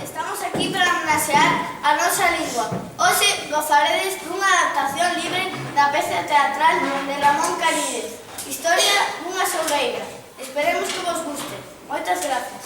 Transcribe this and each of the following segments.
Estamos aquí para homenaxear a nosa lingua. Hoxe gozaredes dunha adaptación libre da peza teatral de Ramón Cañides, Historia dunha sobreira. Esperemos que vos guste. Moitas grazas.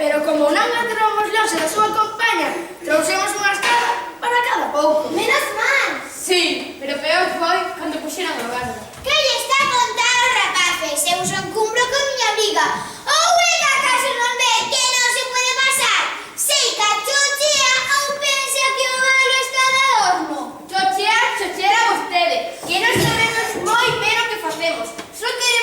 Pero como non atrovamos los e a súa compaña, trouxemos unha escada para cada pouco. Menos mal! Sí, pero peor foi cando puxeron a banda. Que lle está a contar os rapaces? Eu son cumbro con miña amiga. Ou é que acaso non ve que non se pode pasar? Sei que chochea ou pensa que o malo está de horno. Chochear, chochear a vostede, que non sabemos moi ben o que facemos. Só queremos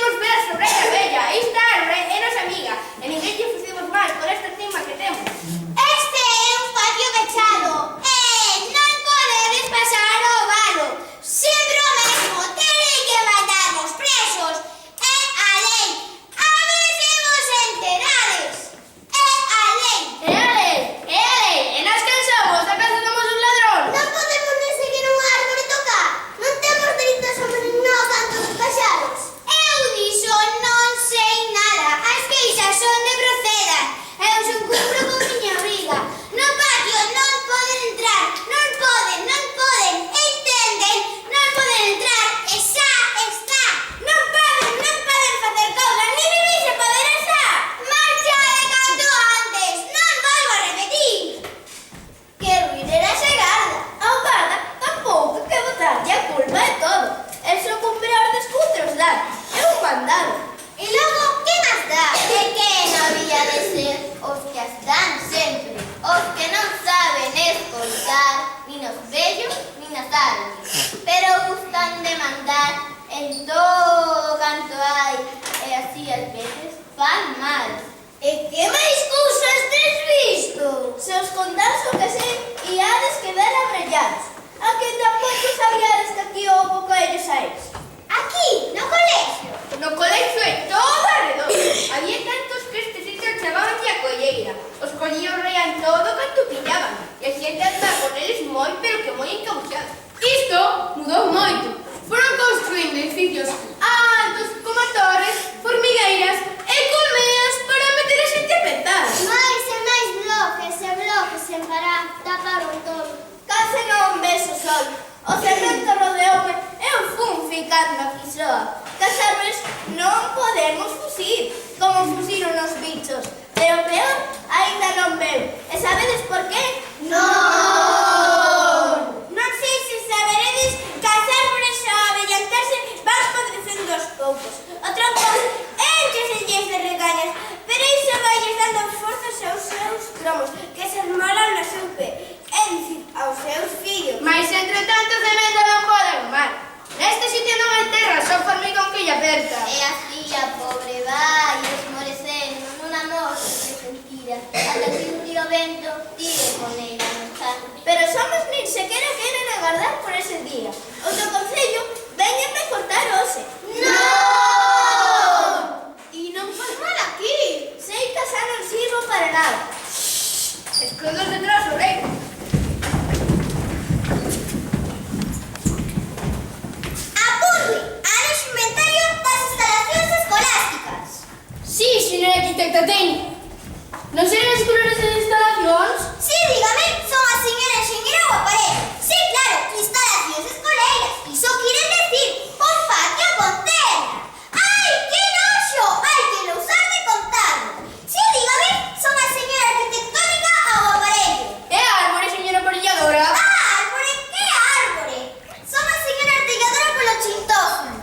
mandado. E logo, que máis dá? E que non había de ser os que están sempre, os que non saben escoltar, nin os vellos, nin as árbores, pero gustan de mandar en todo canto hai, e así ás veces fan mal. E que máis cousas tes visto? Se os contás o que sei, iades quedar abrellados. A que tampouco sabíades que aquí houbo coellos aéreos. Aquí, no colexio. No colexio e todo arredor. Había tantos que este sitio chamaban a colleira. Os collios reían todo canto pillaban. E a xente andaba con eles moi, pero que moi encauxados. Isto mudou moito. Foron construindo edificios altos, como torres, formigueiras e colmeas para meter a xente a pensar. Mais e máis bloques e bloques sen parar, taparon todo. Case non ves o sol. O cemento rodeoume e o fun ficando aquí soa. Cas árbores non podemos fusir, como fusiron os bichos. E o peor, aínda non veu. E sabedes por qué? Non! Non sei se saberedes que as árbores ao avellantarse van podrecendo aos poucos. O tronco encheselles de regañas, pero iso vailles dando forzas aos seus cromos, que se esmolan no seu pé, é dicir, aos seus fillos. Mas entre tanto cemento non pode arrumar. Neste sitio non hai terra, só formigón que lle aperta. E así a pobre vai esmorecendo nunha morte resentida, ata que un río vento tire con ela no chan. Pero os homes nin sequera queren agardar por ese día. Os do Concello véñenme cortar hoxe. Non! E non faz mal aquí. Sei que xa non sirvo para nada. Escondos detrás do rei. Apunte ao inventario das instalacións escolásticas. Sí, señor arquitecto técnico. Non serán as colores de instalacións? Sí, dígame, son a señora enxeñera ou aparello. Sí, claro, instalacións escoleiras. Iso quiere decir un patio con terra. ¡Ay, qué noxo! Hai que lo usar de contado. Sí, dígame, son a señora arquitectónica ou aparello. É árbore, señora aparelladora. ¡Árbore! ¿Qué árbore? Son a señora artelladora polo chintófono.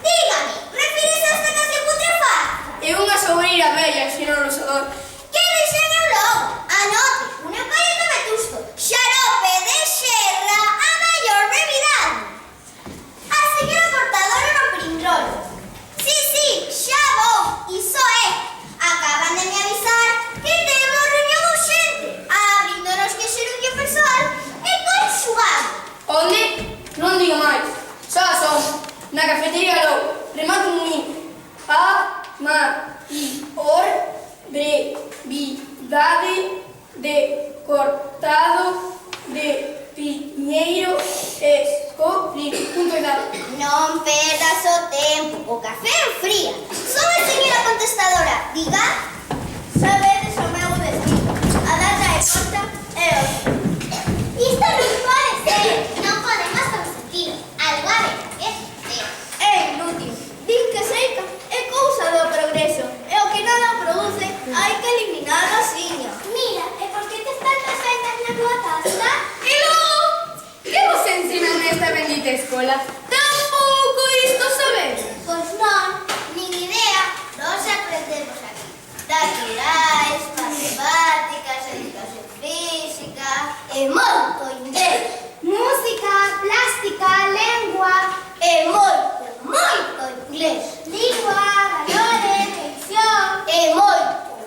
Dígame, refírese a esta casa putrefacta? É unha sobreira bella, señor rosador. Que diseño logo? Anote, unha calle de Vetusto, xarope de xerra a maior brevidade. A señora cortadora no pringrolo. Sí, xa vou, iso é. Acaban de me avisar que temos reunión urxente, abríndonos que xerunque persoal e conxugado. Onde? Non digo máis. Xa son. Na cafetería logo. Remato un niño. A, ma, I, or, brevidade de cortado de piñeiro escoprir. Punto e dado. Non perdas o tempo, o café enfría. Son a señora contestadora, diga. Sabedes o meu destino. A data é corta e hoxe. Isto non pode ser. Non podemos consentir. Algo haberá que suceder. É inútil. Din que seica é cousa do progreso. E o que nada produce hai que eliminalo asiña. Mira, e por que te están as gaitas na tua casa? E logo, que vos ensinan nesta bendita escola? Tampouco isto sabedes. Pois non, nin idea. Nós aprendemos aquí. Taquirais, matemáticas, educación física e moito inglés. Música, plástica, lengua e moito inglés. Lingua, valores, ficción e moito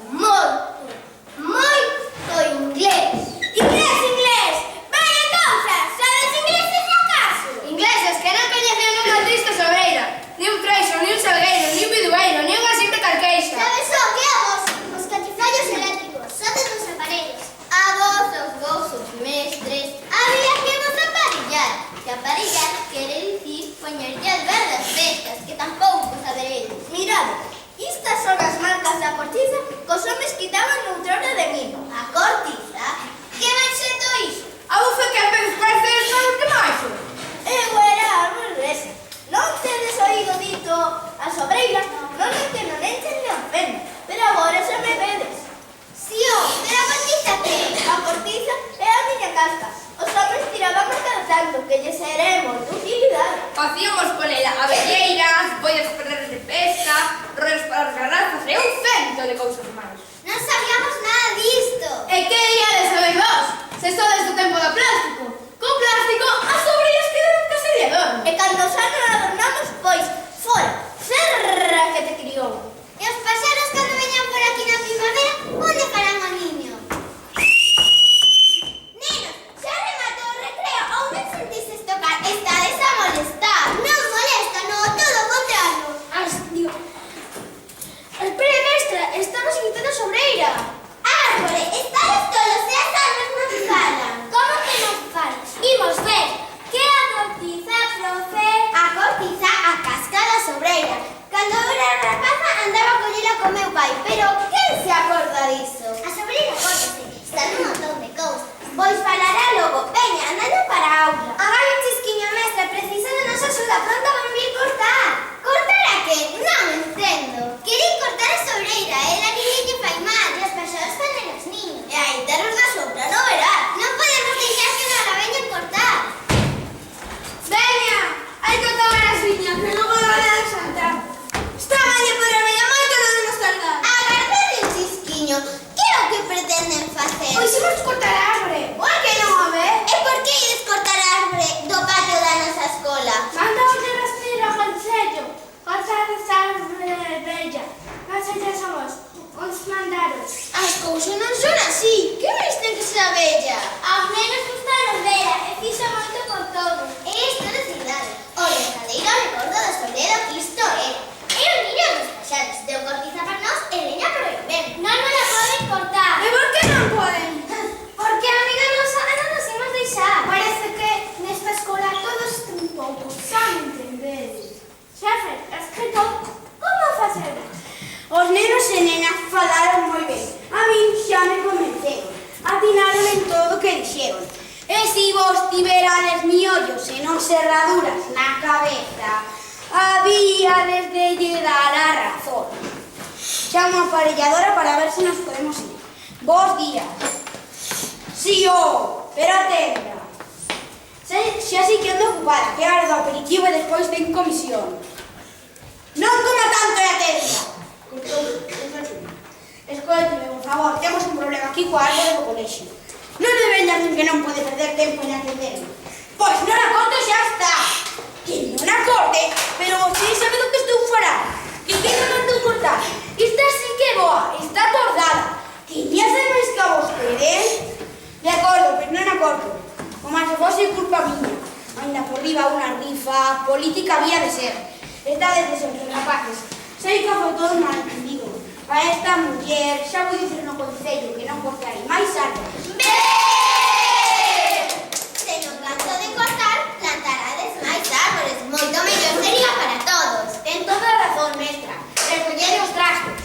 inglés. Inglés! Vaya cousa! Sabes inglés de acaso? Ingleses que non coñecen unha triste sobreira, ni un freixo, ni un salgueiro, ni un bidueiro, ni unha simple carqueixa. Sabes o que a vos? Os catifallos eléctricos, sodes dos aparellos. A vos, os vosos mestres, había que vos aparillar. Que aparillar quere dicir poñerlle as verdas bestas, que tampouco saberedes. Mirad, estas son as marcas da cortiza que os homes quitaban noutrora de mí. A cortiza? Que ben xeto iso? A vos é que a veces parece estar que máxo. Eu era a burguesa. Non tedes oído dito a sobreira, non é que non enchen ni enfermo, pero agora xa me vedes. Si, pero a cortiza que? A cortiza é a miña casca. Os homes tirábamos cada tanto, que lle seremos de utilidade. Facíamos con ela abelleiras, boias perreras de pesca, cousas non son así. Que máis ten que ser a bella? Aos nenos gustaron vela e fixo moito por todo. E isto de cidade. O recadeiro recordo do Sobredo que isto é. E o niño dos paxaros. Deu cortiza para nós e leña para o inverno. Non nos la poden cortar. E por que non poden? Porque a amiga nosa non nos imos deixar. Parece que nesta escola todos un pouco saben entender. Xefe, escrito, como facer? Os nenos e nenas falaron moi ben. A min xa me convenceron. Atinaron en todo o que dixeron. E si vos tiberades miollos e non serraduras na cabeza, habíades de lle dar a razón. Chamo a aparelladora para ver se nos podemos ir. Bos días. Si, pero atenda. Xa si que ando ocupada, que ahora do aperitivo e despois ten comisión. Non coma tanto e atenda. Escoiteme, por favor, temos un problema aquí coa árbore do colexio. Non me veñas din que non pode perder tempo en atenderme. Pois non a corte xa está. Que non a corte, pero você sabe do que estou fará. Que non mandou cortar. Esta sí que é boa, está tordada. Que me hace máis que a vostede, De acordo, pero non a corto. Como se fose culpa miña. Ainda por riba unha rifa política había de ser. Estades de sempre, rapaces. Sei que foi todo malentendido. A esta muller xa vou dicir no concello que non cortarei máis árboles. Se non canto de cortar, plantarades máis árboles. Moito mellor sería para todos. Ten toda a razón, mestra. Recollede os trastos.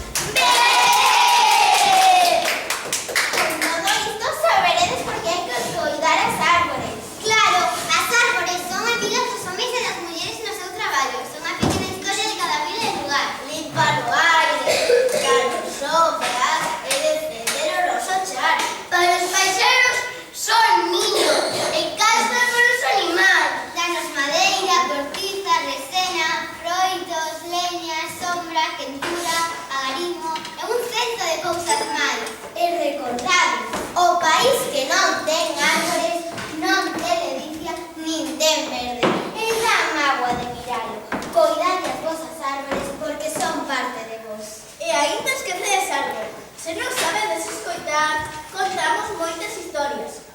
Con todo isto saberedes por que hai que coidar as árboles. Claro, as árboles son amigas dos homens e das mulleres no seu traballo. Son a pequena historia de cada vila e lugar. Limpar o aire, buscar o sopra e defender o noso char. Para os paixaros son niños e casa para os animais. Danos madeira, cortiza, resena, froitos, leña, sombra, quentura, agarimo e un cento de cousas máis. E recordade, o país que non ten árbores non ten ledicia nin ten verde. E dá mágoa de miralo. Coidade as vosas árboles porque son parte de vos. E aínda esquecedes algo. Se non sabedes escoitar, contamos moitas historias.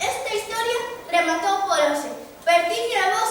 Esta historia rematou por hoxe. Pertiño a vos